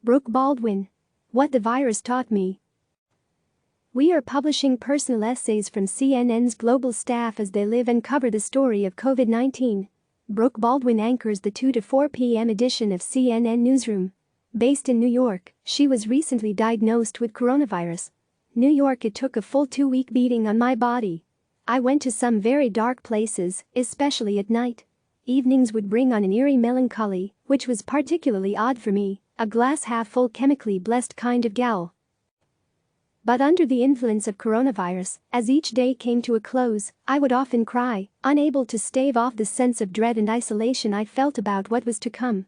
Brooke Baldwin. What the virus taught me. We are publishing personal essays from CNN's global staff as they live and cover the story of COVID-19. Brooke Baldwin anchors the 2 to 4 p.m. edition of CNN Newsroom. Based in New York, she was recently diagnosed with coronavirus. New York, it took a full 2-week beating on my body. I went to some very dark places, especially at night. Evenings would bring on an eerie melancholy, which was particularly odd for me, a glass half full chemically blessed kind of gal. But under the influence of coronavirus, as each day came to a close, I would often cry, unable to stave off the sense of dread and isolation I felt about what was to come.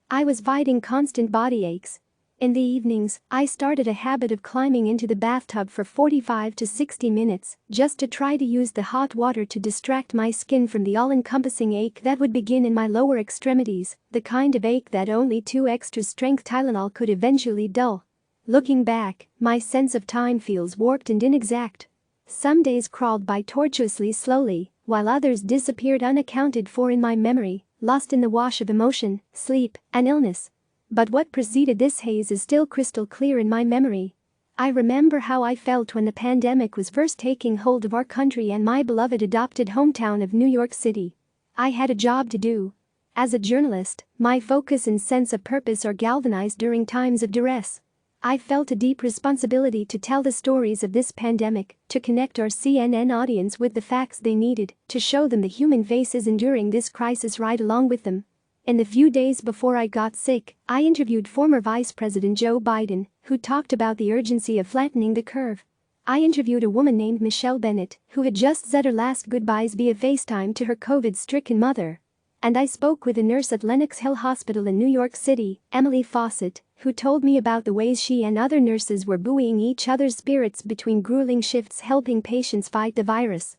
I was fighting constant body aches. In the evenings, I started a habit of climbing into the bathtub for 45 to 60 minutes, just to try to use the hot water to distract my skin from the all-encompassing ache that would begin in my lower extremities, the kind of ache that only 2 extra-strength Tylenol could eventually dull. Looking back, my sense of time feels warped and inexact. Some days crawled by tortuously slowly, while others disappeared unaccounted for in my memory, lost in the wash of emotion, sleep, and illness. But what preceded this haze is still crystal clear in my memory. I remember how I felt when the pandemic was first taking hold of our country and my beloved adopted hometown of New York City. I had a job to do. As a journalist, my focus and sense of purpose are galvanized during times of duress. I felt a deep responsibility to tell the stories of this pandemic, to connect our CNN audience with the facts they needed, to show them the human faces enduring this crisis right along with them. In the few days before I got sick, I interviewed former Vice President Joe Biden, who talked about the urgency of flattening the curve. I interviewed a woman named Michelle Bennett, who had just said her last goodbyes via FaceTime to her COVID-stricken mother. And I spoke with a nurse at Lenox Hill Hospital in New York City, Emily Fawcett, who told me about the ways she and other nurses were buoying each other's spirits between grueling shifts helping patients fight the virus.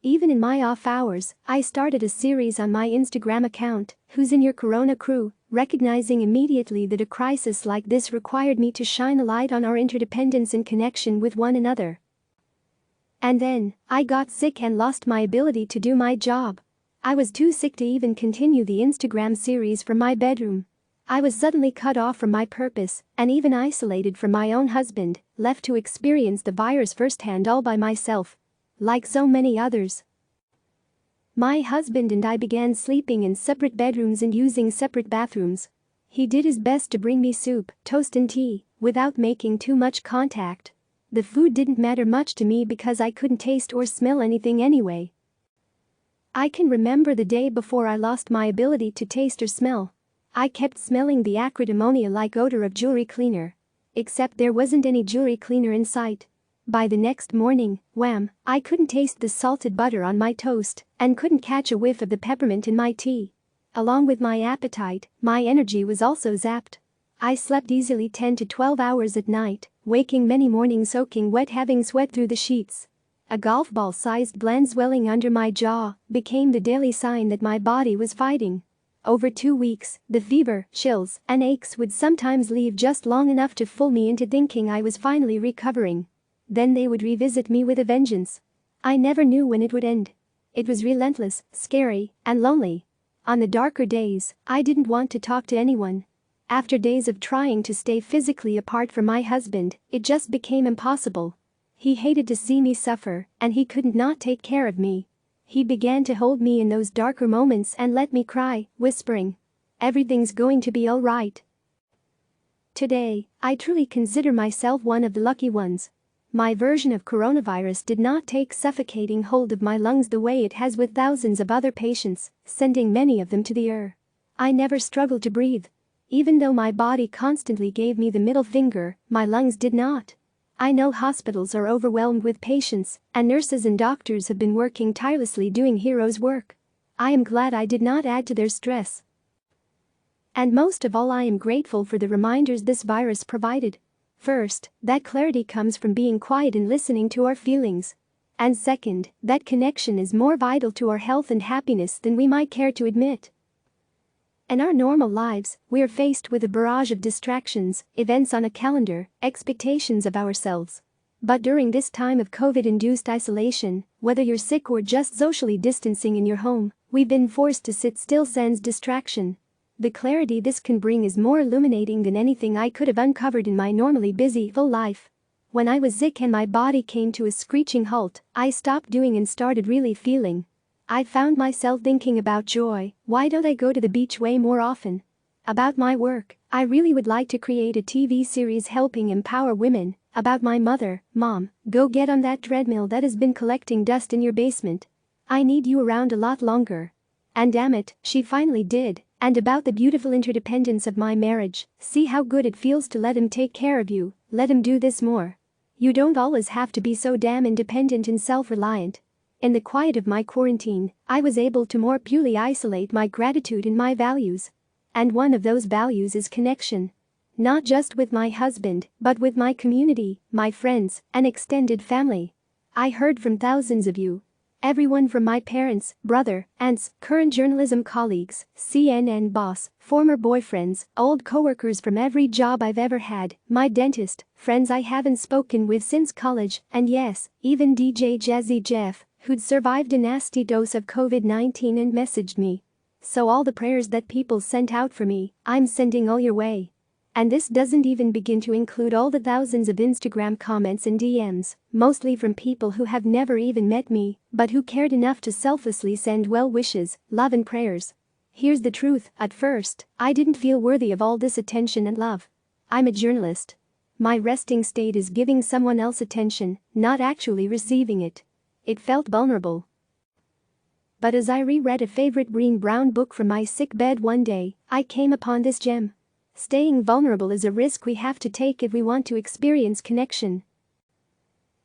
Even in my off hours, I started a series on my Instagram account, Who's in Your Corona Crew, recognizing immediately that a crisis like this required me to shine a light on our interdependence and connection with one another. And then, I got sick and lost my ability to do my job. I was too sick to even continue the Instagram series from my bedroom. I was suddenly cut off from my purpose, and even isolated from my own husband, left to experience the virus firsthand all by myself. Like so many others. My husband and I began sleeping in separate bedrooms and using separate bathrooms. He did his best to bring me soup, toast and tea, without making too much contact. The food didn't matter much to me because I couldn't taste or smell anything anyway. I can remember the day before I lost my ability to taste or smell. I kept smelling the acrid ammonia-like odor of jewelry cleaner. Except there wasn't any jewelry cleaner in sight. By the next morning, wham, I couldn't taste the salted butter on my toast and couldn't catch a whiff of the peppermint in my tea. Along with my appetite, my energy was also zapped. I slept easily 10 to 12 hours at night, waking many mornings soaking wet, having sweat through the sheets. A golf ball-sized gland swelling under my jaw became the daily sign that my body was fighting. Over 2 weeks, the fever, chills, and aches would sometimes leave just long enough to fool me into thinking I was finally recovering. Then they would revisit me with a vengeance. I never knew when it would end. It was relentless, scary, and lonely. On the darker days, I didn't want to talk to anyone. After days of trying to stay physically apart from my husband, it just became impossible. He hated to see me suffer, and he couldn't not take care of me. He began to hold me in those darker moments and let me cry, whispering, "Everything's going to be all right." Today, I truly consider myself one of the lucky ones. My version of coronavirus did not take suffocating hold of my lungs the way it has with thousands of other patients, sending many of them to the ER. I never struggled to breathe. Even though my body constantly gave me the middle finger, my lungs did not. I know hospitals are overwhelmed with patients, and nurses and doctors have been working tirelessly doing heroes' work. I am glad I did not add to their stress. And most of all, I am grateful for the reminders this virus provided. First, that clarity comes from being quiet and listening to our feelings. And second, that connection is more vital to our health and happiness than we might care to admit. In our normal lives, we are faced with a barrage of distractions, events on a calendar, expectations of ourselves. But during this time of COVID-induced isolation, whether you're sick or just socially distancing in your home, we've been forced to sit still sans distraction. The clarity this can bring is more illuminating than anything I could have uncovered in my normally busy, full life. When I was sick and my body came to a screeching halt, I stopped doing and started really feeling. I found myself thinking about joy. Why don't I go to the beach way more often? About my work, I really would like to create a TV series helping empower women. About my mother, Mom, go get on that treadmill that has been collecting dust in your basement. I need you around a lot longer. And damn it, she finally did. And about the beautiful interdependence of my marriage, see how good it feels to let him take care of you, let him do this more. You don't always have to be so damn independent and self-reliant. In the quiet of my quarantine, I was able to more purely isolate my gratitude and my values. And one of those values is connection. Not just with my husband, but with my community, my friends, and extended family. I heard from thousands of you. Everyone from my parents, brother, aunts, current journalism colleagues, CNN boss, former boyfriends, old coworkers from every job I've ever had, my dentist, friends I haven't spoken with since college, and yes, even DJ Jazzy Jeff, who'd survived a nasty dose of COVID-19 and messaged me. So all the prayers that people sent out for me, I'm sending all your way. And this doesn't even begin to include all the thousands of Instagram comments and DMs, mostly from people who have never even met me, but who cared enough to selflessly send well wishes, love and prayers. Here's the truth, at first, I didn't feel worthy of all this attention and love. I'm a journalist. My resting state is giving someone else attention, not actually receiving it. It felt vulnerable. But as I reread a favorite green-brown book from my sick bed one day, I came upon this gem. Staying vulnerable is a risk we have to take if we want to experience connection.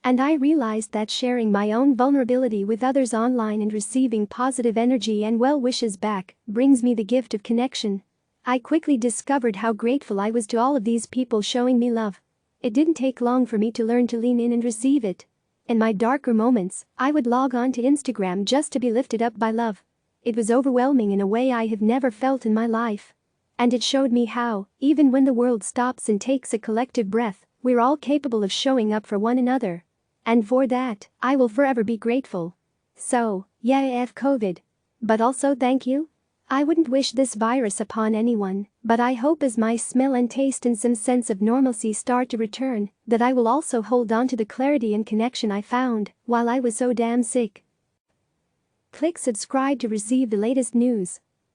And I realized that sharing my own vulnerability with others online and receiving positive energy and well wishes back brings me the gift of connection. I quickly discovered how grateful I was to all of these people showing me love. It didn't take long for me to learn to lean in and receive it. In my darker moments, I would log on to Instagram just to be lifted up by love. It was overwhelming in a way I have never felt in my life. And it showed me how, even when the world stops and takes a collective breath, we're all capable of showing up for one another. And for that, I will forever be grateful. So, yeah, F COVID. But also thank you. I wouldn't wish this virus upon anyone, but I hope as my smell and taste and some sense of normalcy start to return, that I will also hold on to the clarity and connection I found while I was so damn sick. Click subscribe to receive the latest news.